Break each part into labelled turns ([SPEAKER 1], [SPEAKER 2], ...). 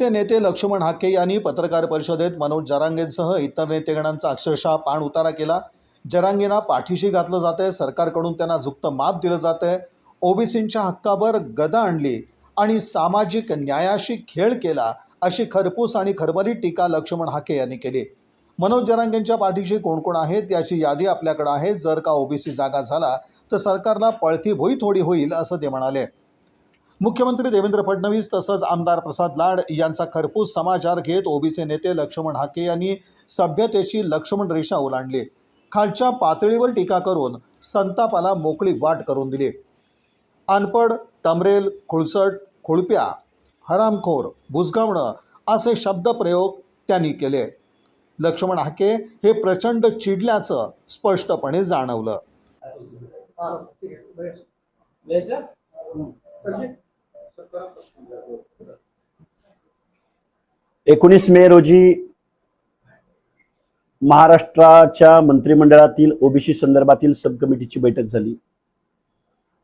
[SPEAKER 1] OBC नेते लक्ष्मण हाके यांनी पत्रकार परिषदेत मनोज जरांगेंसह इतर नेतेगणांचा अक्षरशः पाण उतारा केला। जरांगेंना पाठीशी घातलं जातंय, सरकारकडून त्यांना झुकतं माप दिलं जातंय, ओबीसींच्या हक्कावर गदा आणली आणि सामाजिक न्यायाशी खेळ केला, अशी खरपूस आणि खरबरीत टीका लक्ष्मण हाके यांनी केली। मनोज जरांगेंच्या पाठीशी कोण कोण आहेत याची यादी आपल्याकडे आहे। जर का ओबीसी जागा झाला तर सरकारला पळती भुई थोडी होईल, असं ते म्हणाले। मुख्यमंत्री देवेंद्र फडणवीस तसंच आमदार प्रसाद लाड यांचा खरपूस समाचार घेत ओबीसी नेते लक्ष्मण हाके यांनी सभ्यतेची लक्ष्मण रेषा ओलांडली। खालच्या पातळीवर टीका करून संतापाला मोकळी वाट करून दिली। अनपड, टमरेल, खुळसट, खुळप्या, हरामखोर, बुजगावणं असे शब्दप्रयोग त्यांनी केले। लक्ष्मण हाके हे प्रचंड चिडल्याचं स्पष्टपणे जाणवलं।
[SPEAKER 2] 19 मे रोजी महाराष्ट्राच्या मंत्रिमंडळातील ओबीसी संदर्भातील सब कमिटीची बैठक झाली।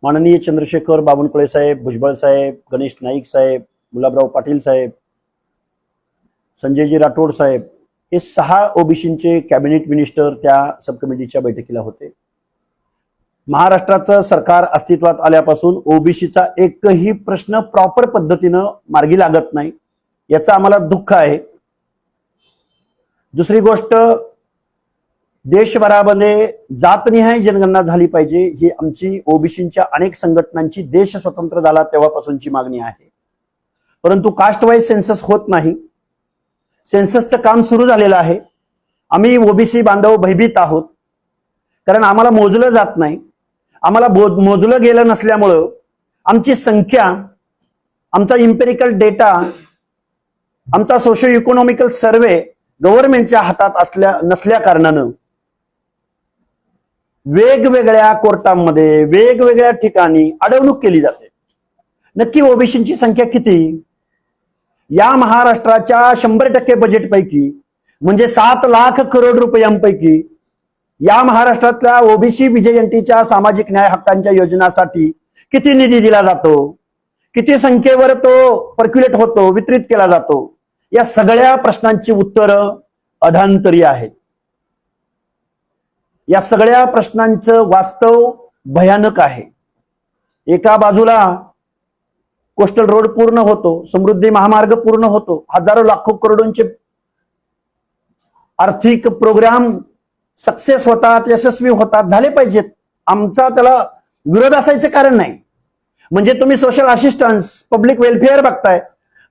[SPEAKER 2] माननीय चंद्रशेखर बावनकुळे साहेब, भुजबळ साहेब, गणेश नाईक साहेब, गुलाबराव पाटील साहेब, संजयजी राठोड साहेब हे 6 ओबीसींचे कॅबिनेट मिनिस्टर त्या सब कमिटीच्या बैठकीला होते। महाराष्ट्राचं सरकार अस्तित्वात आल्यापासून ओबीसीचा एकही प्रश्न प्रॉपर पद्धतीनं मार्गी लागत नाही, याचं आम्हाला दुःख आहे। दुसरी गोष्ट, देशभरामध्ये जातनिहाय जनगणना झाली पाहिजे ही आमची ओबीसींच्या अनेक संघटनांची देश स्वतंत्र झाला तेव्हापासूनची मागणी आहे। परंतु कास्ट वाईज सेन्सस होत नाही। सेन्ससचं काम सुरू झालेलं आहे। आम्ही ओबीसी बांधव भयभीत आहोत, कारण आम्हाला मोजलं जात नाही। आम्हाला मोजलं गेलं नसल्यामुळं आमची संख्या, आमचा इम्पेरिकल डेटा, आमचा सोशो इकॉनॉमिकल सर्वे गव्हर्नमेंटच्या हातात नसल्या कारणानं वेगवेगळ्या कोर्टांमध्ये वेगवेगळ्या ठिकाणी अडवणूक केली जाते। नक्की ओबीसींची संख्या किती? या महाराष्ट्राच्या 100% बजेटपैकी म्हणजे 7 लाख करोड रुपयांपैकी या महाराष्ट्रातल्या ओबीसी बीजेएनटीच्या सामाजिक न्याय हक्कांच्या योजनांसाठी किती निधी दिला जातो, किती संख्येवर तो पर्क्युलेट होतो, वितरित केला जातो, या सगळ्या प्रश्नांची उत्तरं अधांतरी आहेत। या सगळ्या प्रश्नांचं वास्तव भयानक आहे। एका बाजूला कोस्टल रोड पूर्ण होतो, समृद्धी महामार्ग पूर्ण होतो, हजारो लाखो करोडोंचे आर्थिक प्रोग्राम सक्सेस होतात, यशस्वी होतात, झाले पाहिजेत। आमचा त्याला विरोध असायचं कारण नाही। म्हणजे तुम्ही सोशल असिस्टन्स, पब्लिक वेलफेअर बघताय,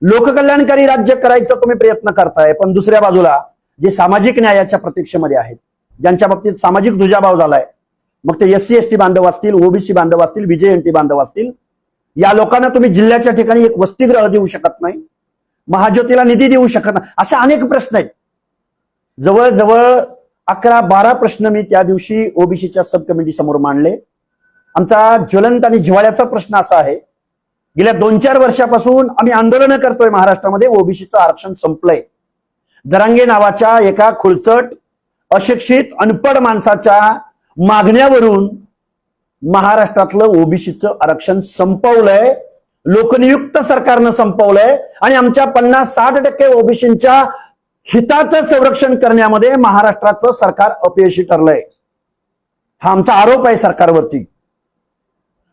[SPEAKER 2] लोककल्याणकारी राज्य करायचा तुम्ही प्रयत्न करताय, पण दुसऱ्या बाजूला जे सामाजिक न्यायाच्या प्रतीक्षेमध्ये आहेत, ज्यांच्या बाबतीत सामाजिक दुजाभाव झालाय, मग ते एससी एसटी बांधव असतील, ओबीसी बांधव असतील, बीजेएनटी बांधव असतील, या लोकांना तुम्ही जिल्ह्याच्या ठिकाणी एक वसतिगृह देऊ शकत नाही, महाज्योतीला निधी देऊ शकत नाही, अशा अनेक प्रश्न आहेत। जवळजवळ 11-12 प्रश्न मी त्या दिवशी ओबीसीच्या सब कमिटी समोर मांडले। आमचा ज्वलंत आणि जिव्हाळ्याचा प्रश्न असा आहे, गेल्या 2-4 वर्षापासून आम्ही आंदोलन करतोय महाराष्ट्रामध्ये, ओबीसीचं आरक्षण संपलंय। जरांगे नावाच्या एका खुळचट, अशिक्षित, अनपढ माणसाच्या मागण्यावरून महाराष्ट्रातलं ओबीसीचं आरक्षण संपवलंय, लोकनियुक्त सरकारनं संपवलंय आणि आमच्या 50-60% ओबीसींच्या हिताचं संरक्षण करण्यामध्ये महाराष्ट्राचं सरकार अपयशी ठरलंय। हा आमचा आरोप आहे सरकारवरती।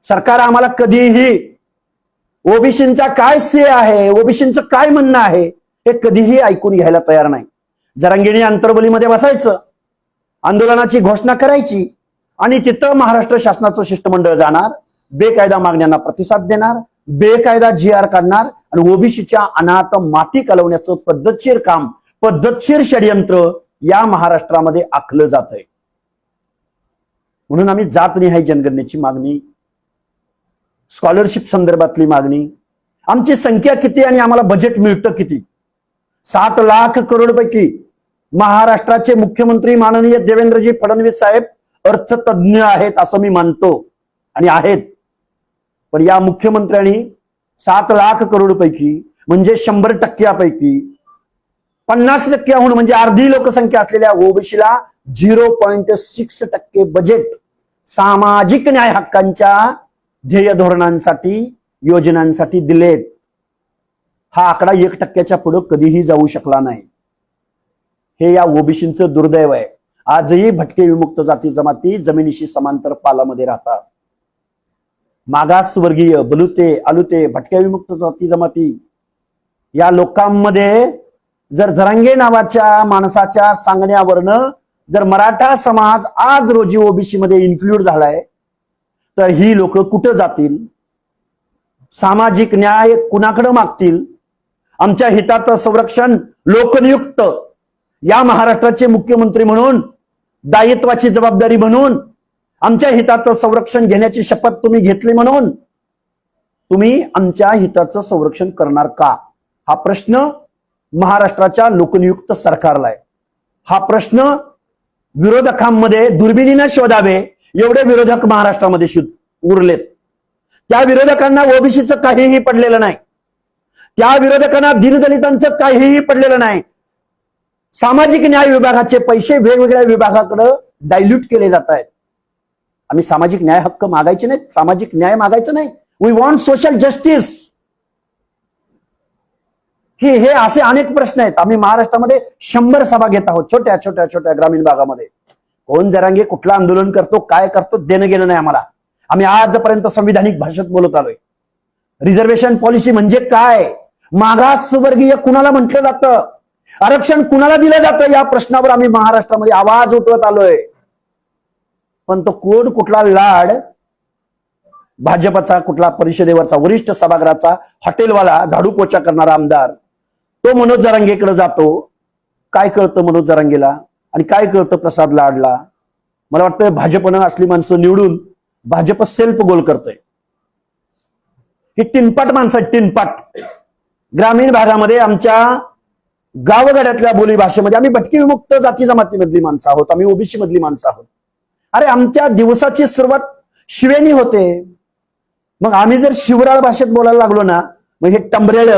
[SPEAKER 2] सरकार आम्हाला कधीही ओबीसींचा काय से आहे, ओबीसींचं काय म्हणणं आहे, हे कधीही ऐकून घ्यायला तयार नाही। जरांगेंनी अंतर्बलीमध्ये बसायचं, आंदोलनाची घोषणा करायची आणि तिथं महाराष्ट्र शासनाचं शिष्टमंडळ जाणार, बेकायदा मागण्यांना प्रतिसाद देणार, बेकायदा GR काढणार आणि ओबीसीच्या अनाथ माती कलवण्याचं पद्धतशीर काम, पद्धतशीर षडयंत्र या महाराष्ट्रामध्ये आखलं जात आहे। म्हणून आम्ही जातनिहाय जनगणनेची मागणी, स्कॉलरशिप संदर्भातली मागणी, आमची संख्या किती आणि आम्हाला बजेट मिळतं किती, 7 लाख करोड पैकी महाराष्ट्राचे मुख्यमंत्री माननीय देवेंद्रजी फडणवीस साहेब अर्थतज्ञ आहेत असं मी मानतो आणि आहेत, पण या मुख्यमंत्र्यांनी 7 लाख करोड पैकी म्हणजे 100% 50% म्हणजे अर्धी लोकसंख्या असलेल्या ओबीसीला 0.6% बजेट सामाजिक न्याय हक्कांच्या ध्येय धोरणांसाठी, योजनांसाठी दिलेत। हा आकडा 1% पुढे कधीही जाऊ शकला नाही. हे या ओबीसींचं दुर्दैव आहे. आजही भटके विमुक्त जाती जमाती जमिनीशी समांतर पालामध्ये राहतात. मागासवर्गीय, बलुते, आलुते, भटक्या विमुक्त जाती जमाती या लोकांमध्ये जर जरांगे नावाच्या माणसाच्या सांगण्यावरनं जर मराठा समाज आज रोजी ओबीसी मध्ये इन्क्लूड झालाय, तर ही लोक कुठं जातील? सामाजिक न्याय कुणाकडे मागतील? आमच्या हिताचं संरक्षण लोकनियुक्त या महाराष्ट्राचे मुख्यमंत्री म्हणून, दायित्वाची जबाबदारी म्हणून, आमच्या हिताचं संरक्षण घेण्याची शपथ तुम्ही घेतली म्हणून तुम्ही आमच्या हिताचं संरक्षण करणार का? हा प्रश्न महाराष्ट्राच्या लोकनियुक्त सरकारला आहे. हा प्रश्न विरोधकांमध्ये दुर्बिणीनं शोधावे एवढे विरोधक महाराष्ट्रामध्ये उरलेत. त्या विरोधकांना ओबीसीचं काहीही पडलेलं नाही. त्या विरोधकांना दीनदलितांचं काहीही पडलेलं नाही. सामाजिक न्याय विभागाचे पैसे वेगवेगळ्या विभागाकडे डायल्यूट केले जात आहेत. आम्ही सामाजिक न्याय हक्क मागायचे नाही, सामाजिक न्याय मागायचा नाही. We want social justice. हे असे अनेक प्रश्न आहेत. आम्ही महाराष्ट्रामध्ये 100 सभा घेत आहोत छोट्या छोट्या छोट्या ग्रामीण भागामध्ये. कोण जरांगे कुठलं आंदोलन करतो, काय करतो, देणं घेणं नाही आम्हाला. आम्ही आजपर्यंत संविधानिक भाषेत बोलत आलोय. रिझर्वेशन पॉलिसी म्हणजे काय? मागासवर्गीय कुणाला म्हटलं जातं? आरक्षण कुणाला दिलं जातं? या प्रश्नावर आम्ही महाराष्ट्रामध्ये आवाज उठवत आलोय. पण तो कोण कुठला लाड भाजपचा कुठला परिषदेवरचा वरिष्ठ सभागृहाचा हॉटेलवाला झाडू पोचा करणारा आमदार तो मनोज जरांगेकडे जातो. काय कळतं मनोज जरांगेला आणि काय कळतं प्रसाद लाडला? मला वाटतं भाजपनं असली माणसं निवडून भाजप सेल्फ गोल करतोय. ही टिनपाट माणसं आहेत, टिनपाट. ग्रामीण भागामध्ये आमच्या गावगाड्यातल्या बोली भाषेमध्ये आम्ही भटकी विमुक्त जाती जमातीमधली माणसं आहोत, आम्ही ओबीसी मधली माणसं आहोत. अरे आमच्या दिवसाची सुरुवात शिवेनी होते. मग आम्ही जर शिवराळ भाषेत बोलायला लागलो ना, मग हे टंबरेळ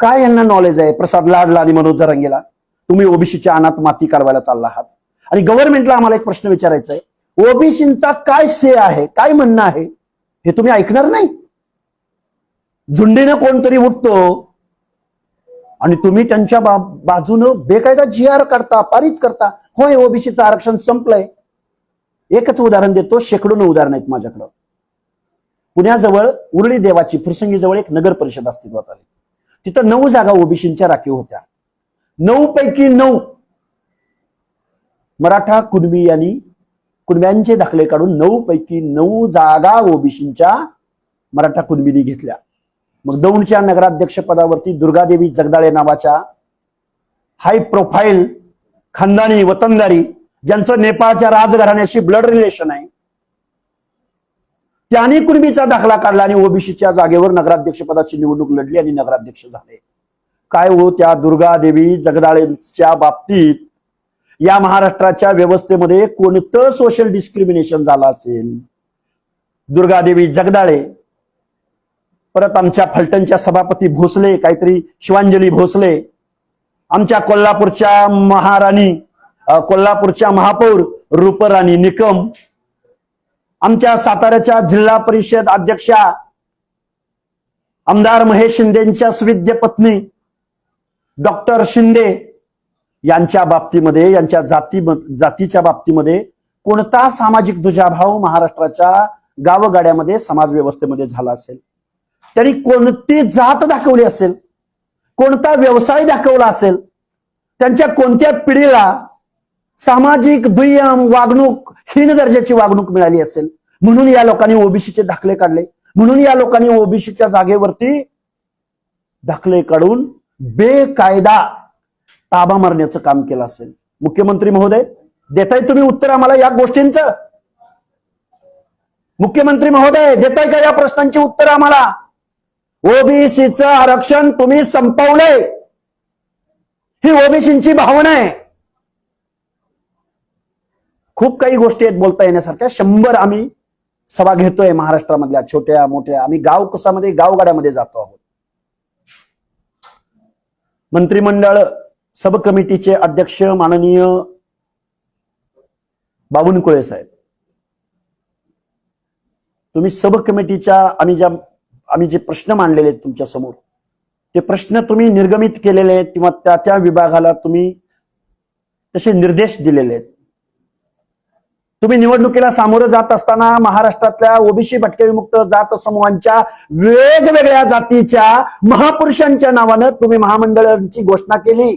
[SPEAKER 2] काय यांना नॉलेज आहे? प्रसाद लाडला आणि मनोज जरांगेला तुम्ही ओबीसीच्या अनाथ माती काढवायला चालला आहात. आणि गव्हर्नमेंटला आम्हाला एक प्रश्न विचारायचा आहे, ओबीसींचा काय से आहे, काय म्हणणं आहे, हे तुम्ही ऐकणार नाही? झुंडीनं कोणतरी उठतो आणि तुम्ही त्यांच्या बाजूनं बेकायदा GR करता, पारित करता. होय, ओबीसीचं आरक्षण संपलंय. एकच उदाहरण देतो, शेकडोनं उदाहरण आहेत माझ्याकडं. पुण्याजवळ उरळी देवाची फुरसंगीजवळ एक नगर परिषद अस्तित्वात आली. तिथं 9 जागा ओबीसींच्या राखीव होत्या. 9 पैकी 9 मराठा कुणब्यांचे दाखले काढून 9 पैकी 9 जागा ओबीसींच्या मराठा कुणबींनी घेतल्या. मग दौंडच्या नगराध्यक्ष पदावरती दुर्गादेवी जगदाळे नावाच्या हाय प्रोफाईल खानदानी वतनदारी, ज्यांचं नेपाळच्या राजघराण्याशी ब्लड रिलेशन आहे, त्यांनी कुणबीचा दाखला काढला आणि ओबीसीच्या जागेवर नगराध्यक्ष पदाची निवडणूक लढली आणि नगराध्यक्ष झाले. काय हो, त्या दुर्गादेवी जगदाळेंच्या बाबतीत या महाराष्ट्राच्या व्यवस्थेमध्ये कोणतं सोशल डिस्क्रिमिनेशन झालं असेल? दुर्गादेवी जगदाळे, परत आमच्या फलटणच्या सभापती भोसले, काहीतरी शिवांजली भोसले, आमच्या कोल्हापूरच्या महाराणी, कोल्हापूरच्या महापौर रूपराणी निकम, आमच्या साताऱ्याच्या जिल्हा परिषद अध्यक्षा आमदार महेश शिंदेच्या सुविद्य पत्नी डॉक्टर शिंदे यांच्या बाबतीमध्ये, यांच्या जातीच्या बाबतीमध्ये कोणता सामाजिक दुजाभाव महाराष्ट्राच्या गावगाड्यामध्ये समाज व्यवस्थेमध्ये झाला असेल? त्यांनी कोणती जात दाखवली असेल? कोणता व्यवसाय दाखवला असेल? त्यांच्या कोणत्या पिढीला सामाजिक दुय्यम वागणूक, हीन दर्जाची वागणूक मिळाली असेल? म्हणून या लोकांनी ओबीसीचे दाखले काढले. म्हणून या लोकांनी ओबीसीच्या जागेवरती दाखले काढून बेकायदा ताबा मारण्याचं काम केलं असेल. मुख्यमंत्री महोदय, देताय तुम्ही उत्तर आम्हाला या गोष्टींचं? मुख्यमंत्री महोदय, देताय का या प्रश्नांची उत्तर आम्हाला? ओबीसीचं आरक्षण तुम्ही संपवलंय, ही ओबीसींची भावना आहे. खूप काही गोष्टी आहेत बोलता येण्यासारख्या. 100 आम्ही सभा घेतोय महाराष्ट्रामधल्या छोट्या मोठ्या. आम्ही गावगाड्यामध्ये जातो आहोत. मंत्रिमंडळ सब कमिटीचे अध्यक्ष माननीय बावनकुळे साहेब, तुम्ही सब कमिटीच्या आम्ही जे प्रश्न मांडलेले आहेत तुमच्या समोर, ते प्रश्न तुम्ही निर्गमित केलेले आहेत किंवा त्या त्या विभागाला तुम्ही तसे निर्देश दिलेले आहेत. तुम्ही निवडणुकीला सामोरं जात असताना महाराष्ट्रातल्या ओबीसी भटके विमुक्त जात समूहांच्या वेगवेगळ्या जातीच्या महापुरुषांच्या नावानं तुम्ही महामंडळांची घोषणा केली.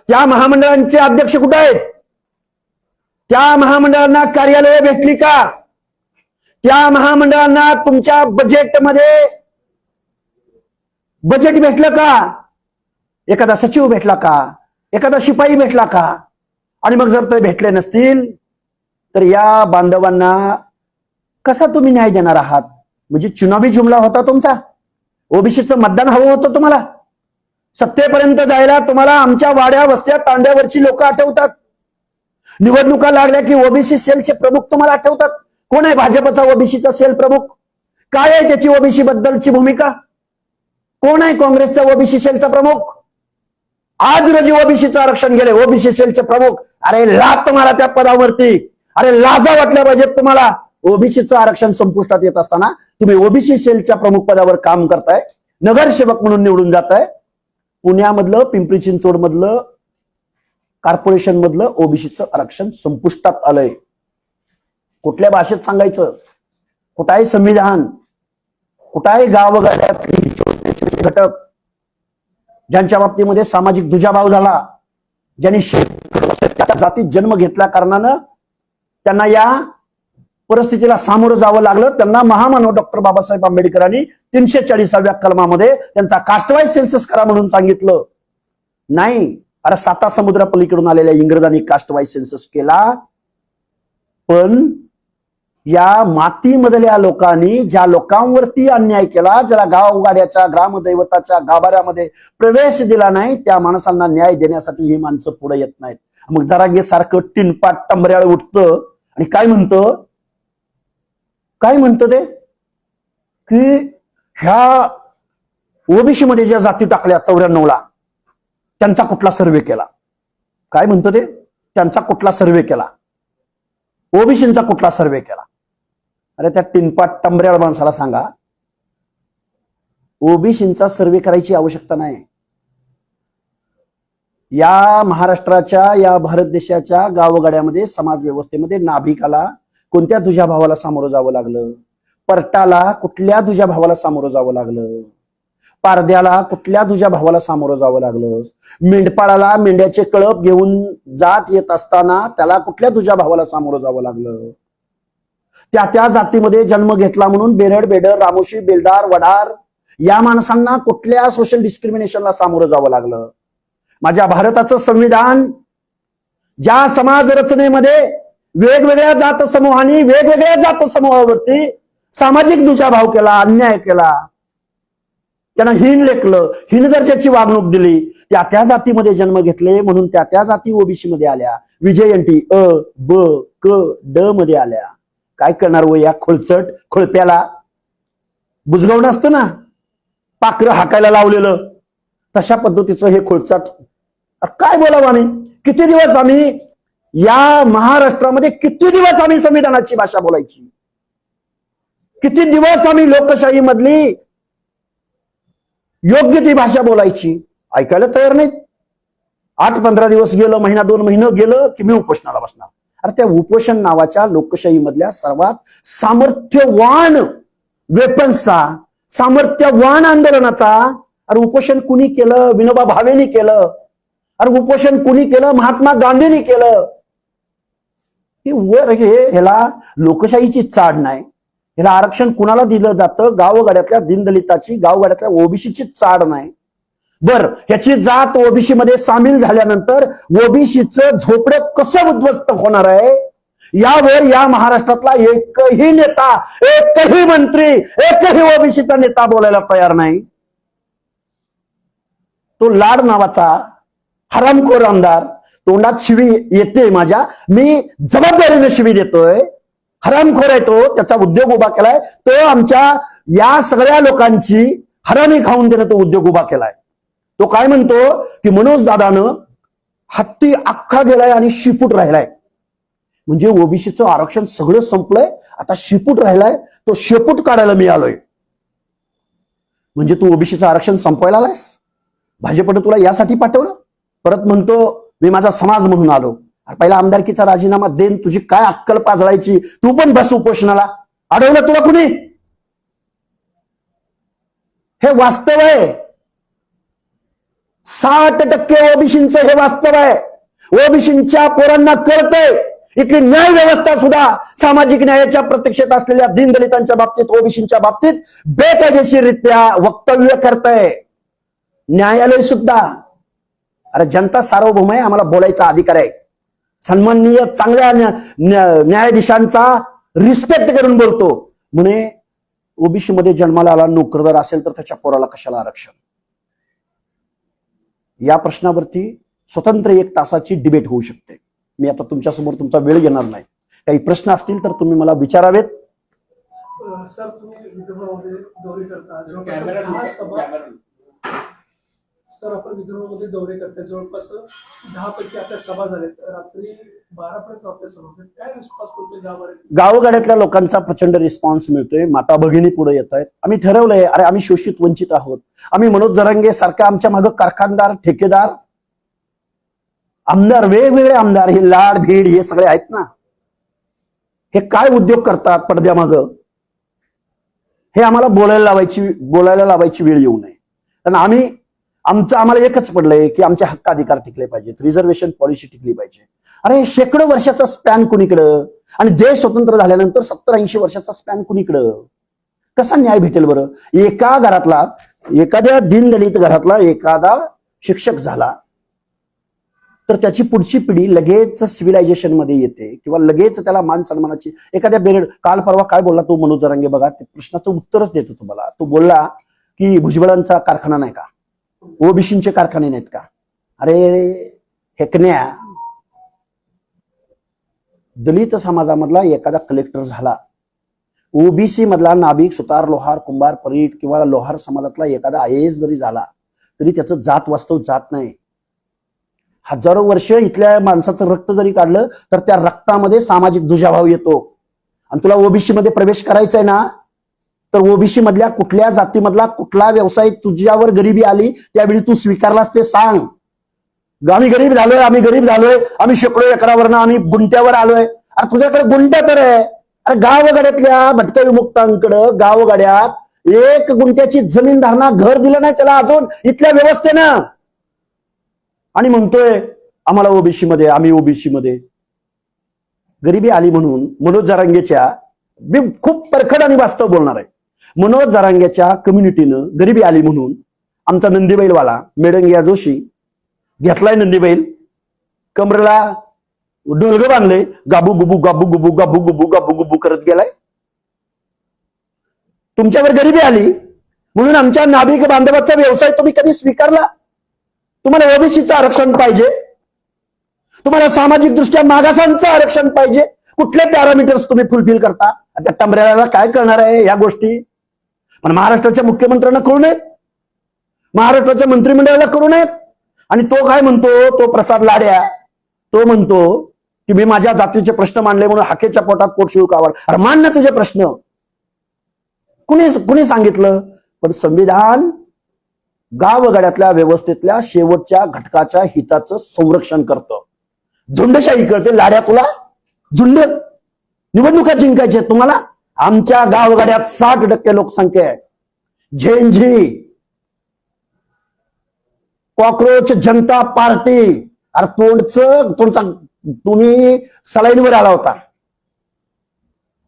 [SPEAKER 2] त्या महामंडळांचे अध्यक्ष कुठे आहेत? त्या महामंडळांना कार्यालय भेटली का? त्या महामंडळांना तुमच्या बजेटमध्ये बजेट भेटलं का? एखादा सचिव भेटला का? एखादा शिपाई भेटला का? आणि मग जर ते भेटले नसतील तर या बांधवांना कसा तुम्ही न्याय देणार आहात? म्हणजे चुनावी जुमला होता तुमचा. ओबीसीचं मतदान हवं होतं तुम्हाला. सत्तेपर्यंत जायला तुम्हाला आमच्या वाड्या वस्त्या तांड्यावरची लोक आठवतात. निवडणुका लागल्या की ओबीसी सेलचे प्रमुख तुम्हाला आठवतात. कोण आहे भाजपचा ओबीसीचा सेल प्रमुख? काय आहे त्याची ओबीसी बद्दलची भूमिका? कोण आहे काँग्रेसचा ओबीसी सेलचा प्रमुख? आज रोजी ओबीसीचं आरक्षण गेले, ओबीसी सेलचे प्रमुख. अरे लाथ तुम्हाला त्या पदावरती. अरे लाजा वाटल्या पाहिजेत तुम्हाला. ओबीसीचं आरक्षण संपुष्टात येत असताना तुम्ही ओबीसी सेलच्या प्रमुख पदावर काम करताय, नगरसेवक म्हणून निवडून जाताय. पुण्यामधलं, पिंपरी चिंचवड मधलं, कॉर्पोरेशन मधलं ओबीसीचं आरक्षण संपुष्टात आलंय. कुठल्या भाषेत सांगायचं? कुठं आहे संविधान? कुठं आहे गावगाड्यातली घटक ज्यांच्या बाबतीमध्ये सामाजिक दुजाभाव झाला, ज्यांनी जातीत जन्म घेतल्या कारणानं त्यांना या परिस्थितीला सामोरं जावं लागलं. त्यांना महामानव डॉक्टर बाबासाहेब आंबेडकरांनी 340व्या कलमामध्ये त्यांचा कास्टवाईज सेन्सस करा म्हणून सांगितलं. नाही, अरे 7 समुद्रापलीकडून आलेल्या इंग्रजांनी कास्टवाईज सेन्सस केला. पण या मातीमधल्या लोकांनी ज्या लोकांवरती अन्याय केला, ज्याला गावगाड्याच्या ग्रामदैवताच्या गाभाऱ्यामध्ये प्रवेश दिला नाही, त्या माणसांना न्याय देण्यासाठी ही माणसं पुढे येत नाहीत. मग जरांगे सारखं टिनपाट टंबऱ्याळ उठतं आणि काय म्हणतं ते की ह्या ओबीसी मध्ये ज्या जाती टाकल्या 94ला त्यांचा कुठला सर्वे केला? काय म्हणतं ते? त्यांचा कुठला सर्वे केला? ओबीसींचा कुठला सर्वे केला? अरे त्या टिनपाट टंबऱ्याळ माणसाला सांगा, ओबीसींचा सर्वे करायची आवश्यकता नाही. या महाराष्ट्राच्या, या भारत देशाच्या गावगाड्यामध्ये, समाज व्यवस्थेमध्ये नाभिकाला कोणत्या दुजाभावाला सामोरं जावं लागलं? परटाला कुठल्या दुजाभावाला सामोरं जावं लागलं? पारद्याला कुठल्या दुजाभावाला सामोरं जावं लागलं? मेंढपाळाला मेंढ्याचे कळप घेऊन जात येत असताना त्याला कुठल्या दुजाभावाला सामोरं जावं लागलं? त्या जातीमध्ये जन्म घेतला म्हणून बेरड, बेडर, रामोशी, बेलदार, वडार या माणसांना कुठल्या सोशल डिस्क्रिमिनेशनला सामोरं जावं लागलं? माझ्या भारताचं संविधान ज्या समाज रचनेमध्ये वेगवेगळ्या जात समूहांनी वेगवेगळ्या जात समूहावरती सामाजिक दुजाभाव केला, अन्याय केला, त्यांना हीन लेखलं, हीन दर्जाची वागणूक दिली, त्या जातीमध्ये जन्म घेतले म्हणून त्या जाती ओबीसी मध्ये आल्या, विजयंती अ ब क ड मध्ये आल्या. काय करणार हो या खोलचट खोळप्याला? बुजगावणं असतं ना, पाखरं हाकायला लावलेलं, तशा पद्धतीचं हे खोलचट. काय बोलावं आम्ही? किती दिवस आम्ही या महाराष्ट्रामध्ये, किती दिवस आम्ही संविधानाची भाषा बोलायची? किती दिवस आम्ही लोकशाही मधली योग्य ती भाषा बोलायची? ऐकायला तयार नाही. 8-15 दिवस गेलं, महिना 2 महिने गेलं की मी उपोषणाला बसणार. अरे त्या उपोषण नावाच्या लोकशाही मधल्या सर्वात सामर्थ्यवान वेपन्सचा, सामर्थ्यवान आंदोलनाचा अरे उपोषण कुणी केलं? विनोबा भावेनी केलं. अरे उपोषण कुणी केलं? महात्मा गांधींनी केलं. ह्याला लोकशाहीची चाड नाही. ह्याला आरक्षण कुणाला दिलं जातं? गावगाड्यातल्या दीनदलिताची, गावगाड्यातल्या ओबीसीची चाड नाही. बर, ह्याची जात ओबीसी मध्ये सामील झाल्यानंतर ओबीसीचं झोपडं कसं उद्ध्वस्त होणार आहे यावर या महाराष्ट्रातला एकही नेता, एकही मंत्री, एकही ओबीसीचा नेता बोलायला तयार नाही. तो लाड नावाचा हरामखोर आमदार, तोंडात शिवी येते माझ्या, मी जबाबदारीने शिवी देतोय. हरामखोर आहे तो, त्याचा उद्योग उभा केलाय तो. आमच्या या सगळ्या लोकांची हरामी खाऊन त्याने तो उद्योग उभा केलाय. तो काय म्हणतो की मनोज दादानं हत्ती अख्खा गेलाय आणि शिपूट राहिलाय. म्हणजे ओबीसीचं आरक्षण सगळं संपलंय, आता शिपूट राहिलाय, तो शेपूट काढायला मी आलोय. म्हणजे तू ओबीसीचं आरक्षण संपवायला आलायस? भाजपनं तुला यासाठी पाठवलं? परत म्हणतो मी माझा समाज म्हणून आलो. अरे पहिला आमदारकीचा राजीनामा देन, तुझी काय अक्कल पाजळायची? तू पण बस उपोषणाला. अडवलं तुला कुणी? हे वास्तव आहे. 60% ओबीसींचं हे वास्तव आहे. ओबीसींच्या पोरांना कळतंय इथली न्याय व्यवस्था सुद्धा सामाजिक न्यायाच्या प्रतीक्षेत असलेल्या दीनदलितांच्या बाबतीत, ओबीसींच्या बाबतीत बेकायदेशीररित्या वक्तव्य करतंय. न्यायालय सुद्धा. अरे जनता सार्वभौम आहे, आम्हाला बोलायचा अधिकार आहे. सन्माननीय चांगल्या न्यायाधीशांचा रिस्पेक्ट करून बोलतो. म्हणे ओबीसी मध्ये जन्माला आला नोकरदार असेल तर त्याच्या पोराला कशाला आरक्षण? या प्रश्नावरती स्वतंत्र 1 तासाची डिबेट होऊ शकते. मी आता तुमच्यासमोर तुमचा वेळ घेणार नाही. काही प्रश्न असतील तर तुम्ही मला विचारावेत.
[SPEAKER 3] सर, तुम्ही विदर्भामध्ये दौरे करता, सर आपण विदर्भामध्ये दौरे करता, जवळपास 10 पैकी आपल्या सभा झाल्या. रात्री 12 पर्यंत आपल्या सभा होत्या. काय रिस्पॉन्स करतोय गावामध्ये?
[SPEAKER 2] गावगाड्यातल्या लोकांचा प्रचंड रिस्पॉन्स मिळतोय. माता भगिनी पुढे येत आहेत. आम्ही ठरवलंय, अरे आम्ही शोषित वंचित आहोत. आम्ही मनोज जरांगे सारखा आमच्या मागं कारखानदार, ठेकेदार, आमदार, वेगवेगळे आमदार, हे लाड भीड हे सगळे आहेत ना. हे काय उद्योग करतात पडद्यामागं, हे आम्हाला बोलायला लावायची वेळ येऊ नये. कारण आम्हाला एकच पडलंय की आमचे हक्क अधिकार टिकले पाहिजेत, रिझर्वेशन पॉलिसी टिकली पाहिजे. अरे शेकडो वर्षाचा स्पॅन कुणीकडं, आणि देश स्वतंत्र झाल्यानंतर 70-80 वर्षाचा स्पॅन कुणीकडं? कसा न्याय भेटेल बरं? एका घरातला, एखाद्या दीनदलित घरातला एखादा शिक्षक झाला तर त्याची पुढची पिढी लगेच सिव्हिलायझेशन मध्ये येते किंवा लगेच त्याला मान सन्मानाची एखाद्या काल परवा काय बोलला तो मनोज जरांगे, बघा ते प्रश्नाचं उत्तरच देतो तुम्हाला. तो बोलला की भुजबळांचा कारखाना नाही का, ओबीसींचे कारखाने नाहीत का? अरे हेकण्या, दलित समाजामधला एखादा कलेक्टर झाला, ओबीसी मधला नाभिक, सुतार, लोहार, कुंभार, परीट किंवा लोहार समाजातला एखादा IAS जरी झाला तरी त्याचं जात वास्तव जात नाही. हजारो वर्ष इथल्या माणसाचं रक्त जरी काढलं तर त्या रक्तामध्ये सामाजिक दुजाभाव येतो. आणि तुला ओबीसी मध्ये प्रवेश करायचा आहे ना, तर ओबीसी मधल्या कुठल्या जातीमधला कुठला व्यवसाय तुझ्यावर गरिबी आली त्यावेळी तू स्वीकारलास ते सांग. आम्ही गरीब झालोय, आम्ही शेकडो एकरावरनं आम्ही गुंट्यावर आलोय. अरे तुझ्याकडे गुंट्या तर आहे. अरे गावगाड्यातल्या भटक्या विमुक्तांकडं गावगाड्यात 1 गुंट्याची जमीन धारणा घर दिलं नाही त्याला अजून इथल्या व्यवस्थेनं. आणि म्हणतोय आम्हाला आम्ही ओबीसी मध्ये गरिबी आली म्हणून. मनोज जरांगेच्या, मी खूप परखड आणि वास्तव बोलणार आहे, मनोज जरांगेच्या कम्युनिटीनं गरिबी आली म्हणून आमचा नंदीबैलवाला मेडंगिया जोशी घेतलाय नंदीबैल, कमरेला ढोलगं बांधले, गाबू गुबू गाबू गुबू गाबू गुबू गाबू गुबू करत गेलाय. तुमच्यावर गरिबी आली म्हणून आमच्या नाभिक बांधवाचा व्यवसाय तुम्ही कधी स्वीकारला? तुम्हाला ओबीसीचं आरक्षण पाहिजे, तुम्हाला सामाजिक दृष्ट्या मागासांचं आरक्षण पाहिजे. कुठले पॅरामीटर्स तुम्ही फुलफिल करता? त्या टंबऱ्याला काय करणार आहे या गोष्टी? पण महाराष्ट्राच्या मुख्यमंत्र्यांना करू नयेत, महाराष्ट्राच्या मंत्रिमंडळाला करू नयेत. आणि तो काय म्हणतो, तो प्रसाद लाड्या, तो म्हणतो की मी माझ्या जातीचे प्रश्न मांडले म्हणून हाकेच्या पोटात पोट शिळू कावड. अरे मान ना तुझे प्रश्न. कुणी सांगितलं? पण संविधान गावगाड्यातल्या व्यवस्थेतल्या शेवटच्या घटकाच्या हिताचं संरक्षण करतं. झुंडशाही करते लाड्या, तुला झुंड निवडणुका जिंकायच्या तुम्हाला. आमच्या गावगाड्यात 60% लोकसंख्या आहे. झेंझी, कॉक्रोच जनता पार्टी, अरे तोंडचा तुम्ही सलाईनवर आला होता.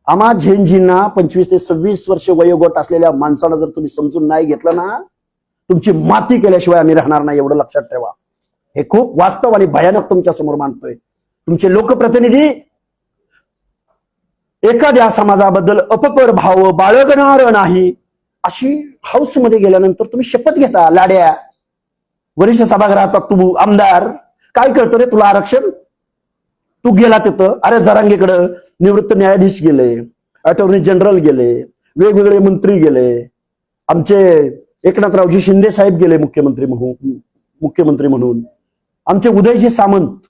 [SPEAKER 2] आम्हा झेंझींना 25 ते 26 वर्ष वयोगट असलेल्या माणसाला जर तुम्ही समजून नाही घेतलं ना, तुमची माती केल्याशिवाय आम्ही राहणार नाही, एवढं लक्षात ठेवा. हे खूप वास्तव आणि भयानक तुमच्या समोर मांडतोय. तुमचे लोकप्रतिनिधी एखाद्या समाजाबद्दल अपपर भाव बाळगणार नाही अशी हाऊसमध्ये गेल्यानंतर तुम्ही शपथ घेता. लाड्या, वरिष्ठ सभागृहाचा तू आमदार, काय करतो रे तुला आरक्षण? तू गेला तिथं, अरे जरांगेकडं निवृत्त न्यायाधीश गेले, अटॉर्नी जनरल गेले, वेगवेगळे मंत्री गेले, आमचे एकनाथरावजी शिंदे साहेब गेले मुख्यमंत्री म्हणून, आमचे उदयजी सामंत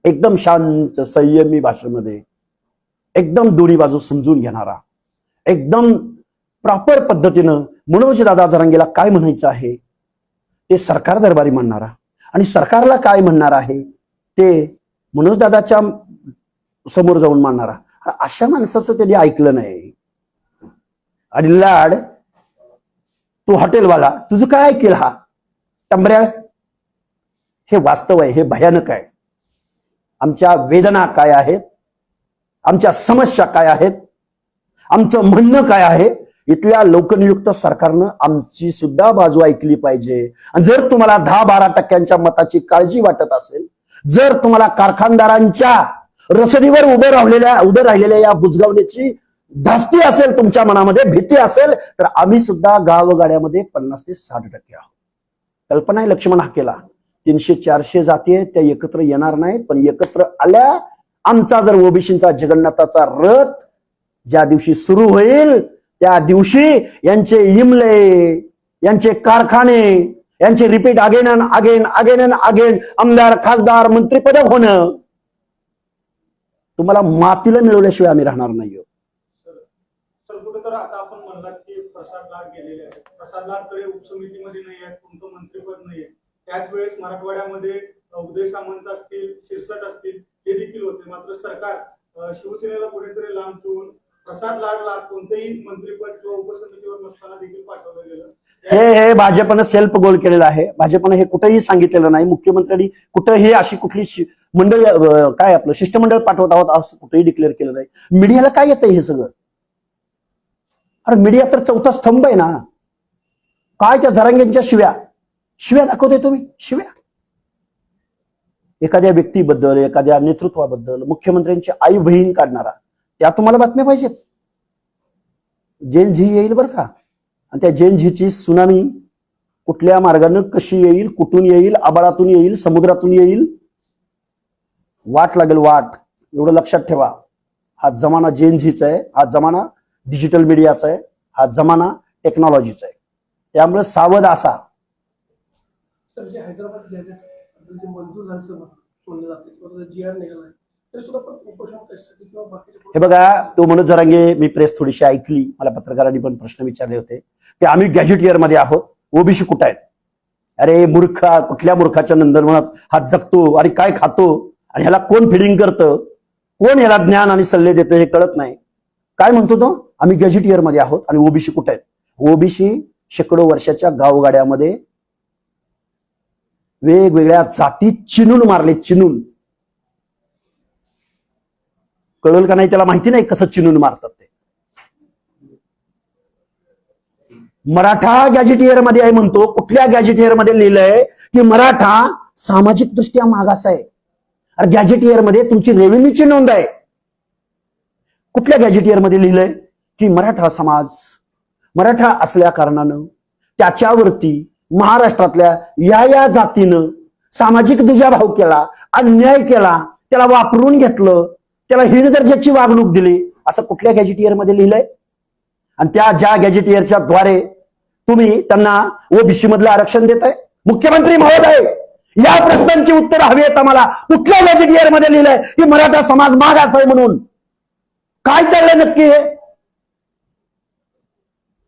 [SPEAKER 2] एकदम शांत संयमी भाषेमध्ये एकदम दोन्ही बाजू समजून घेणारा, एकदम प्रॉपर पद्धतीनं मनोज दादा जरांगेला काय म्हणायचं आहे ते सरकार दरबारी म्हणणारा आणि सरकारला काय म्हणणार आहे ते मनोज दादाच्या समोर जाऊन मांडणारा, अशा माणसाचं त्यांनी ऐकलं नाही. आणि लाड तू हॉटेलवाला, तुझं काय ऐकेल हा टंबऱ्याळ? हे वास्तव आहे, हे भयानक आहे. आमच्या वेदना काय आहेत, आमच्या समस्या काय आहेत, आमचं म्हणणं काय आहे, इथल्या लोकनियुक्त सरकारनं आमची सुद्धा बाजू ऐकली पाहिजे. आणि जर तुम्हाला 10-12% मताची काळजी वाटत असेल, जर तुम्हाला कारखानदारांच्या रसदीवर उभं राहिलेल्या या बुजगावण्याची धास्ती असेल, तुमच्या मनामध्ये भीती असेल, तर आम्ही सुद्धा गावगाड्यामध्ये 50 ते 60% आहोत. कल्पना आहे लक्ष्मण हाकेला 300-400 जाती आहेत, त्या एकत्र येणार नाही, पण एकत्र आल्या आमचा जर ओबीसीचा जगन्नाथाचा रथ ज्या दिवशी सुरू होईल त्या दिवशी यांचे इमले, यांचे कारखाने, यांचे रिपीट अगेन अँड अगेन आमदार, खासदार, मंत्रीपद होणं तुम्हाला मातीला मिळवल्याशिवाय आम्ही राहणार नाही.
[SPEAKER 4] सर कुठेतर आता आपण म्हणलात की प्रसाद लाड गेलेले आहेत, प्रसाद लाडकडे उपसमितीमध्ये नाही आहेत, कोणतं मंत्रिपद नाही आहे. त्याच वेळेस मराठवाड्यामध्ये उदय सामंत असतील, शिरसाट असतील, हे देखील होते. मात्र सरकार शिवसेनेला कुठेतरी लांब ठेवून प्रसाद लाडला कोणतेही मंत्रिपद किंवा उपसमितीवर नसताना देखील पाठवलं गेलं.
[SPEAKER 2] हे भाजपनं सेल्फ गोल केलेलं आहे. भाजपनं हे कुठेही सांगितलेलं नाही. मुख्यमंत्र्यांनी कुठेही अशी कुठली मंडळ काय आपलं शिष्टमंडळ पाठवत आहोत असं कुठेही डिक्लेअर केलं नाही. मीडियाला काय येतंय हे सगळं? अरे मीडिया तर चौथा स्तंभ आहे ना. काय त्या जरांगेंच्या शिव्या दाखवते तुम्ही, शिव्या एखाद्या व्यक्तीबद्दल, एखाद्या नेतृत्वाबद्दल, मुख्यमंत्र्यांची आई बहीण काढणारा, त्या तुम्हाला बातम्या पाहिजेत. जेन झी येईल बरं का, आणि त्या जेन झीची सुनामी कुठल्या मार्गानं कशी येईल, कुठून येईल, आबाळातून येईल, समुद्रातून येईल, वाट लागेल वाट. एवढं लक्षात ठेवा. हा जमाना जेन झीचा आहे, हा जमाना डिजिटल मीडियाचा आहे, हा जमाना टेक्नॉलॉजीचा आहे. त्यामुळे सावध असा.
[SPEAKER 3] सर जे हैदराबाद गॅझेट जे मंजूर झालं सोडलं जाते किंवा GR निघाला तरी सुद्धा उपोषण कशासाठी किंवा बाकीचे
[SPEAKER 2] हे बघा, तो मनोज जरांगे, मी प्रेस थोडीशी ऐकली, मला पत्रकारांनी पण प्रश्न विचारले होते की आम्ही गॅजेटियर मध्ये आहोत, ओबीसी कुठं आहेत? अरे मूर्खा, कुठल्या मूर्खाच्या नंदनवनात हा जगतो आणि काय खातो आणि ह्याला कोण फिडिंग करतं, कोण ह्याला ज्ञान आणि सल्ले देतं हे कळत नाही. काय म्हणतो तो? आम्ही गॅजेटियर मध्ये आहोत आणि ओबीसी कुठं आहेत? ओबीसी शेकडो वर्षाच्या गावगाड्यामध्ये वेगवेगळ्या जाती चिनून मारले, चिनून. कळलं का नाही त्याला माहिती नाही कसं चिनून मारतात ते. मराठा गॅजेटियर मध्ये आहे म्हणतो. कुठल्या गॅजेटियर मध्ये लिहिलंय की मराठा सामाजिक दृष्ट्या मागास आहे? अरे गॅजेटियर मध्ये तुमची रेव्हेन्यूची नोंद आहे. कुठल्या गॅजेटियर मध्ये लिहिलंय की मराठा समाज, मराठा असल्या कारणानं त्याच्यावरती महाराष्ट्रातल्या या जातीनं सामाजिक दुजाभाव केला, अन्याय केला, त्याला वापरून घेतलं, त्याला हीन दर्जाची वागणूक दिली, असं कुठल्या गॅजेटियर मध्ये लिहिलंय? आणि त्या ज्या गॅजेटियरच्या द्वारे तुम्ही त्यांना ओबीसी मधलं आरक्षण देताय, मुख्यमंत्री महोदय या प्रश्नांची उत्तर हवी आहेत आम्हाला. कुठल्या गॅजेटियर मध्ये लिहिलंय की मराठा समाज मागास आहे म्हणून? काय चाललंय नक्की हे?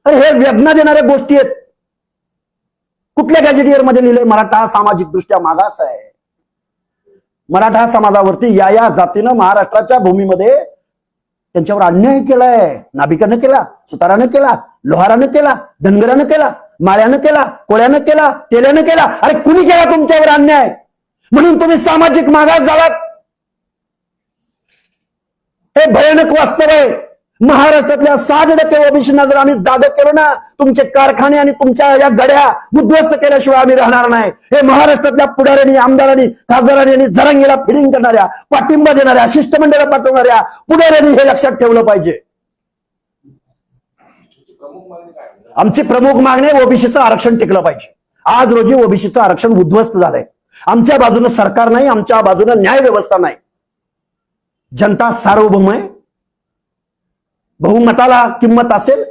[SPEAKER 2] अरे हे वेदना देणाऱ्या गोष्टी आहेत. कुठल्या गॅजेटियर मध्ये लिहिलंय मराठा सामाजिक दृष्ट्या मागास आहे? मराठा समाजावरती या जातीनं महाराष्ट्राच्या भूमीमध्ये त्यांच्यावर अन्याय केलाय. नाभिकानं केला, सुतारानं केला, लोहारानं केला, धनगरानं केला, माळ्यानं केला, कोळ्यानं केला, तेल्यानं केला. अरे कुणी केला तुमच्यावर अन्याय म्हणून तुम्ही सामाजिक मागास झालात? हे भयानक वास्तव आहे. महाराष्ट्रातल्या 60% ओबीसींना जर आम्ही जागा केलो ना, तुमचे कारखाने आणि तुमच्या या गड्या उद्ध्वस्त केल्याशिवाय आम्ही राहणार नाही. हे महाराष्ट्रातल्या पुढाऱ्यांनी, आमदारांनी, खासदारांनी आणि जरांगेला फिडिंग करणाऱ्या, पाठिंबा देणाऱ्या, शिष्टमंडळ पाठवणाऱ्या पुढाऱ्यांनी हे लक्षात ठेवलं पाहिजे. आमची प्रमुख मागणी ओबीसीचं आरक्षण टिकलं पाहिजे. आज रोजी ओबीसीचं आरक्षण उद्ध्वस्त झालंय. आमच्या बाजूनं सरकार नाही, आमच्या बाजूनं न्याय व्यवस्था नाही. जनता सार्वभौम आहे. बहुमताला किंमत असेल,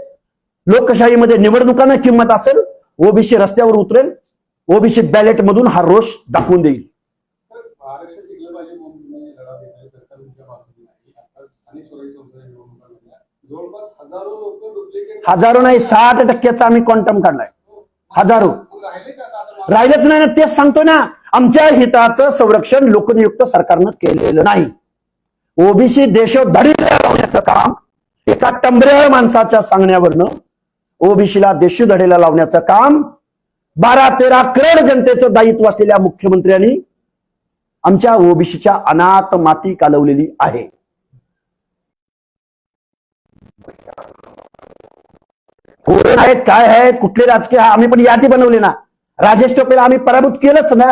[SPEAKER 2] लोकशाहीमध्ये निवडणुकांना किंमत असेल, ओबीसी रस्त्यावर उतरेल, ओबीसी बॅलेट मधून हा रोष दाखवून देईल.
[SPEAKER 4] जवळपास
[SPEAKER 3] हजारो लोक डुप्लिकेट
[SPEAKER 2] हजारो नाही 60% आम्ही क्वांटम काढलाय. हजारो
[SPEAKER 3] राहिले का आता?
[SPEAKER 2] राहिलंच नाही ना, तेच सांगतो ना. आमच्या हिताचं संरक्षण लोकनियुक्त सरकारनं केलेलं नाही. ओबीसी देशोधडीला लावण्याचं काम एका टंबऱ्या माणसाच्या सांगण्यावरनं ओबीसीला देशोधडीला लावण्याचं काम 12-13 करोड जनतेचं दायित्व असलेल्या मुख्यमंत्र्यांनी आमच्या ओबीसीच्या अनाथ माती कालवलेली आहे. कोण आहेत, काय आहेत, कुठले राजकीय, आम्ही पण यादी बनवली ना. राजेश टोपेला आम्ही पराभूत केलंच ना.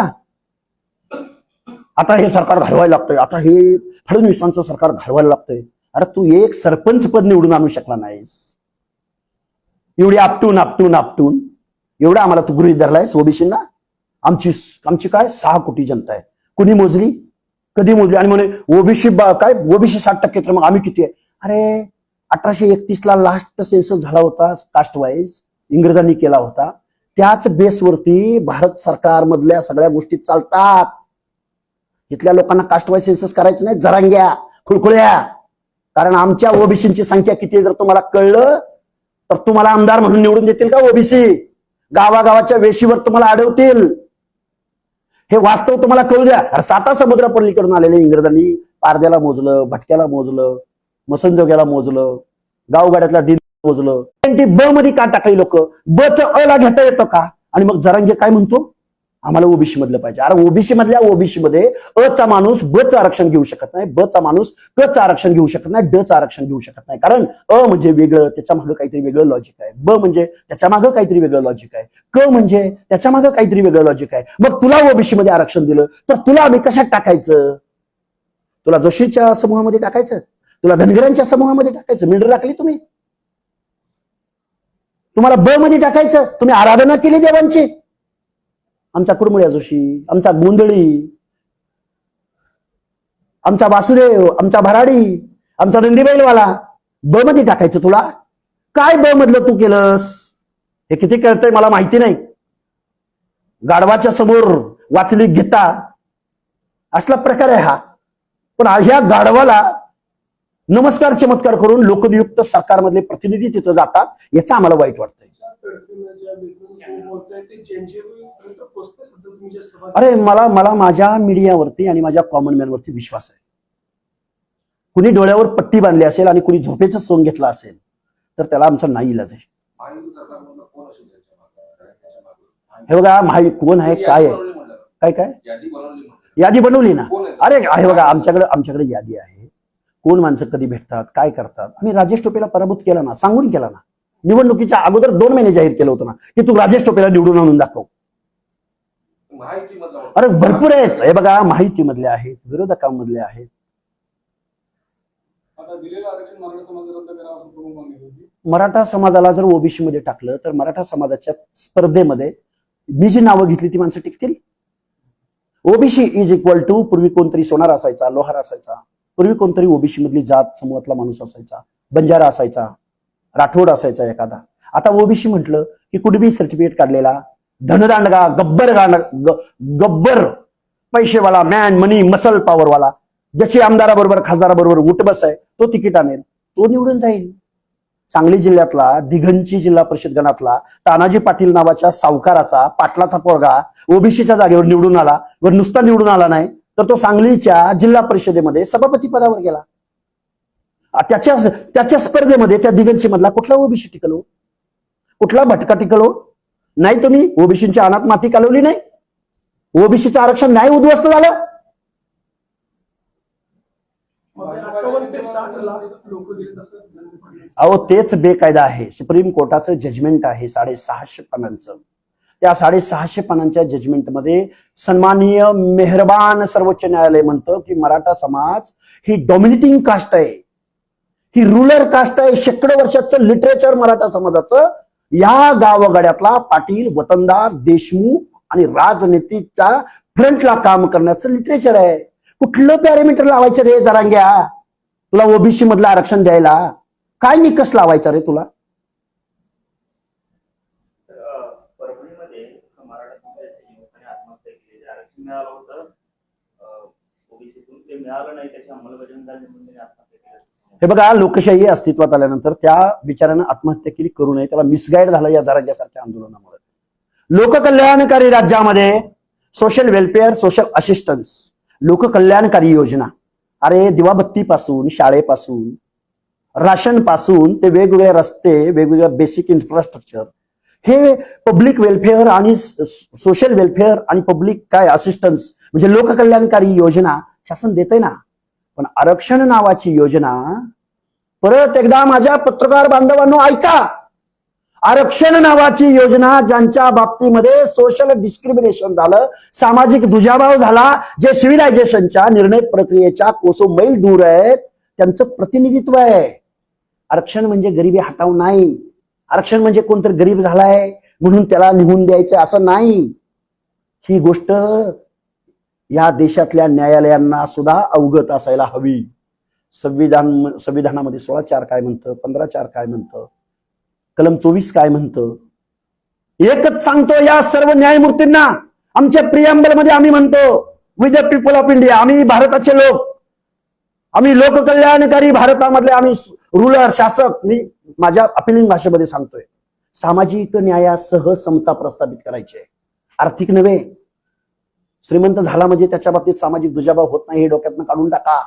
[SPEAKER 2] आता हे सरकार घालवायला लागतंय, आता हे फडणवीसांचं सरकार घालवायला लागतंय. अरे तू एक सरपंच पद निवडून आणू शकला नाहीस. एवढी आपटून एवढा आम्हाला तू गृहीत धरलायस ओबीसींना. आमची काय 6 कोटी जनता आहे. कुणी मोजली, कधी मोजली? आणि म्हणे ओबीसी काय ओबीसी 60% तर मग आम्ही किती आहे? अरे 1831 लास्ट सेन्सस झाला होता कास्ट वाईज, इंग्रजांनी केला होता. त्याच बेसवरती भारत सरकार मधल्या सगळ्या गोष्टी चालतात. इथल्या लोकांना कास्ट वाईज सेन्सस करायचं नाही, जरांग्या खुळखुळ्या. कारण आमच्या ओबीसीची संख्या किती जर तुम्हाला कळलं तर तुम्हाला आमदार म्हणून निवडून देतील का ओबीसी? गावागावाच्या वेशीवर तुम्हाला अडवतील. हे वास्तव तुम्हाला कळू द्या. अरे 7 समुद्र पलीकडून आलेले इंग्रजांनी पारद्याला मोजलं, भटक्याला मोजलं, मसंजोग्याला मोजलं, गावगाड्यातल्या डी मोजलं. ब मध्ये का टाकली लोक? ब च अ ला घेता येतं का? आणि मग जरांगे काय म्हणतो, आम्हाला ओबीसी मधलं पाहिजे. अरे ओबीसी मधल्या ओबीसी मध्ये अ चा माणूस ब चं आरक्षण घेऊ शकत नाही, ब चा माणूस क चं आरक्षण घेऊ शकत नाही, ड चं आरक्षण घेऊ शकत नाही. कारण अ म्हणजे वेगळं, त्याच्या मागं काहीतरी वेगळं लॉजिक आहे. ब म्हणजे त्याच्या मागं काहीतरी वेगळं लॉजिक आहे. क म्हणजे त्याच्या मागं काहीतरी वेगळं लॉजिक आहे. मग तुला ओबीसी मध्ये आरक्षण दिलं तर तुला आम्ही कशात टाकायचं? तुला जोशीच्या समूहामध्ये टाकायचं, तुला धनगरांच्या समूहामध्ये टाकायचं. मिंडर टाकली तुम्ही. तुम्हाला ब मध्ये टाकायचं. तुम्ही आराधना केली देवांची. आमचा कुडमुळ्या जोशी, आमचा गोंधळी, आमचा वासुदेव, आमचा भराडी, आमचा नंदीबैलवाला ब मध्ये टाकायचं. तुला काय ब मधलं तू केलंस हे किती कळतंय मला माहिती नाही. गाढवाच्या समोर वाचली गीता असला प्रकार आहे हा. पण ह्या गाढवाला नमस्कार चमत्कार करून लोकनियुक्त सरकारमधले प्रतिनिधी तिथं जातात, याचं आम्हाला वाईट वाटतंय. अरे मला माझ्या मीडियावरती आणि माझ्या कॉमन मॅनवरती विश्वास आहे. कुणी डोळ्यावर पट्टी बांधली असेल आणि कुणी झोपेचं सोंग घेतला असेल तर त्याला आमचा नाही इलाज आहे. हे बघा कोण आहे, काय आहे, काय यादी बनवली ना. अरे आहे बघा, आमच्याकडे यादी आहे. कोण माणसं कधी भेटतात, काय करतात. आम्ही राजेश टोपेला पराभूत केला ना, सांगून केला ना. निवडणुकीच्या अगोदर 2 महिने जाहीर केलं होतं ना की तू राजेश टोपेला निवडून आणून दाखव. अरे भरपूर आहेत. हे बघा माहितीमधले आहेत, विरोधकांमधले आहेत. मराठा समाजाला जर ओबीसी मध्ये टाकलं तर मराठा समाजाच्या स्पर्धेमध्ये मी जी नावं घेतली ती माणसं टिकतील? ओबीसी इज इक्वल टू, पूर्वी कोणतरी सोनार असायचा, लोहार असायचा, पूर्वी कोणतरी ओबीसी मधली जात समूहातला माणूस असायचा, बंजारा असायचा, राठोड असायचा एखादा. आता ओबीसी म्हटलं की कुणबी सर्टिफिकेट काढलेला, धनदांडगा, गब्बर पैसेवाला, मॅन मनी मसल पॉवरवाला, ज्याची आमदाराबरोबर खासदाराबरोबर उठबस आहे, तो तिकीट आणेल, तो निवडून जाईल. सांगली जिल्ह्यातला दिघंची जिल्हा परिषद गणातला तानाजी पाटील नावाच्या सावकाराचा पाटलाचा पोरगा ओबीसीच्या जागेवर निवडून आला. वर नुसता निवडून आला नाही तर तो सांगलीच्या जिल्हा परिषदेमध्ये सभापती पदावर गेला. त्याच्या स्पर्धेमध्ये त्या दिघंची मधला कुठला ओबीसी टिकलो, कुठला भटका टिकलो नाही. तुम्ही ओबीसीच्या अनाथ माती कालवली नाही. ओबीसीचं आरक्षण नाही उद्ध्वस्त झालं. अहो तेच बेकायदा आहे. सुप्रीम कोर्टाचं जजमेंट आहे 650 पानांचं. त्या 650 पानांच्या जजमेंटमध्ये सन्माननीय मेहरबान सर्वोच्च न्यायालय म्हणतं की मराठा समाज ही डॉमिनेटिंग कास्ट आहे, ही रुलर कास्ट आहे. शेकडो वर्षाचं लिटरेचर मराठा समाजाचं या गावगाड्यातला पाटील, वतनदार, देशमुख आणि राजनीतीच्या फ्रंटला काम करण्याचं लिटरेचर आहे. कुठलं पॅरामीटर लावायचं रे जरांग्या तुला ओबीसी मधलं आरक्षण द्यायला? काय निकष लावायचा रे तुला?
[SPEAKER 5] परभणीमध्ये मराठा समाजाच्या युवकाने आत्महत्या केली. आरक्षण मिळालं होतं ओबीसीतून, ते मिळालं नाही, त्याची अंमलबजावणी झाली म्हणून त्यांनी आत्महत्या केली.
[SPEAKER 2] हे बघा, लोकशाही अस्तित्वात आल्यानंतर त्या बिचाऱ्यानं आत्महत्या केली, करू नये, त्याला मिसगाईड झालं या जरांग्यासारख्या आंदोलनामुळे. लोककल्याणकारी राज्यामध्ये सोशल वेलफेअर, सोशल असिस्टन्स, लोककल्याणकारी योजना, अरे दिवाबत्तीपासून, शाळेपासून, राशन पासून ते वेगवेगळे रस्ते, वेगवेगळे बेसिक इन्फ्रास्ट्रक्चर, हे पब्लिक वेलफेअर आणि सोशल वेलफेअर आणि पब्लिक काय असिस्टन्स म्हणजे लोककल्याणकारी योजना शासन देते ना. पण आरक्षण नावाची योजना, परत एकदा माझ्या पत्रकार बांधवांनो ऐका, आरक्षण नावाची योजना ज्यांच्या बाबतीमध्ये सोशल डिस्क्रिमिनेशन झालं, सामाजिक दुजाभाव झाला, जे सिव्हिलायझेशनच्या निर्णय प्रक्रियेच्या कोसो मैल दूर आहेत, त्यांचं प्रतिनिधित्व आहे. आरक्षण म्हणजे गरिबी हटाव नाही. आरक्षण म्हणजे कोणतरी गरीब झालाय म्हणून त्याला लिहून द्यायचं असं नाही. ही गोष्ट या देशातल्या न्यायालयांना सुद्धा अवगत असायला हवी. संविधानामध्ये 16(4) काय म्हणतं, 15(4) काय म्हणतं, कलम 24 काय म्हणतं. एकच सांगतो या सर्व न्यायमूर्तींना, आमच्या प्रिअम्बल मध्ये आम्ही म्हणतो, we the people of India, आम्ही भारताचे लोक, आम्ही लोककल्याणकारी भारतामधले आम्ही रुलर, शासक. मी माझ्या अपिलिंग भाषेमध्ये सांगतोय, सामाजिक न्यायासह समता प्रस्थापित करायची आहे, आर्थिक नव्हे. श्रीमंत झाला म्हणजे त्याच्या बाबतीत सामाजिक दुजाभाव होत नाही, हे डोक्यातनं काढून टाका.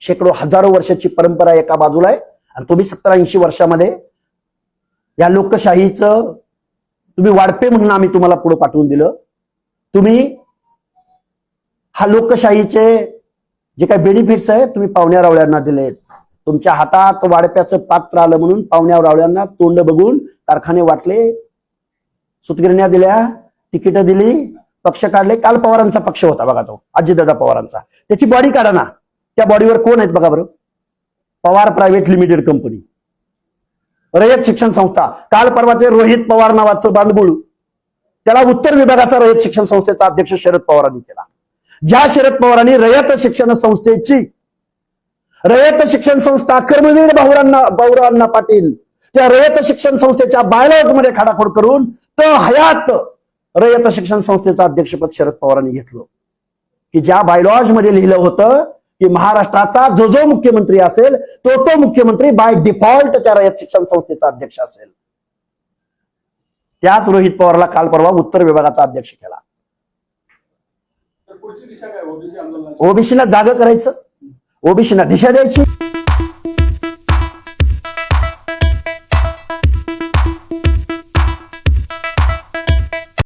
[SPEAKER 2] शेकडो हजारो वर्षाची परंपरा एका बाजूला आहे आणि तुम्ही 70-80 वर्षामध्ये या लोकशाहीचं तुम्ही वाढपे म्हणून आम्ही तुम्हाला पुढे पाठवून दिलं. तुम्ही हा लोकशाहीचे जे काही बेनिफिट्स आहेत तुम्ही पाहुण्या रावळ्यांना दिलेत. तुमच्या हातात वाढप्याचं पात्र आलं म्हणून पाहुण्या रावळ्यांना तोंड बघून कारखाने वाटले, सुतगिरण्या दिल्या, तिकीट दिली, पक्ष काढले. काल पवारांचा पक्ष होता बघा, तो अजितदादा पवारांचा, त्याची बॉडी काढा ना. त्या बॉडीवर कोण आहेत बघा बरं. पवार प्रायव्हेट लिमिटेड कंपनी, रयत शिक्षण संस्था. काल परवा ते रोहित पवार नावाचं बांडगुळ, त्याला उत्तर विभागाचा रयत शिक्षण संस्थेचा अध्यक्ष शरद पवारांनी केला. ज्या शरद पवारांनी रयत शिक्षण संस्थेची, रयत शिक्षण संस्था कर्मवीर भाऊराव पाटील, त्या रयत शिक्षण संस्थेच्या बायलॉज मध्ये खाडाखोड करून तो हयात रयत शिक्षण संस्थेचं अध्यक्षपद शरद पवारांनी घेतलं. की ज्या बायलॉज मध्ये लिहिलं होतं की महाराष्ट्राचा जो जो मुख्यमंत्री असेल तो मुख्यमंत्री बाय डिफॉल्ट त्या रयत शिक्षण संस्थेचा अध्यक्ष असेल. त्याच रोहित पवारला काल परवा उत्तर विभागाचा अध्यक्ष केला.
[SPEAKER 3] पुढची दिशा काय ओबीसी आंदोलनाची?
[SPEAKER 2] ओबीसीला जागा करायचं, ओबीसीला दिशा द्यायची.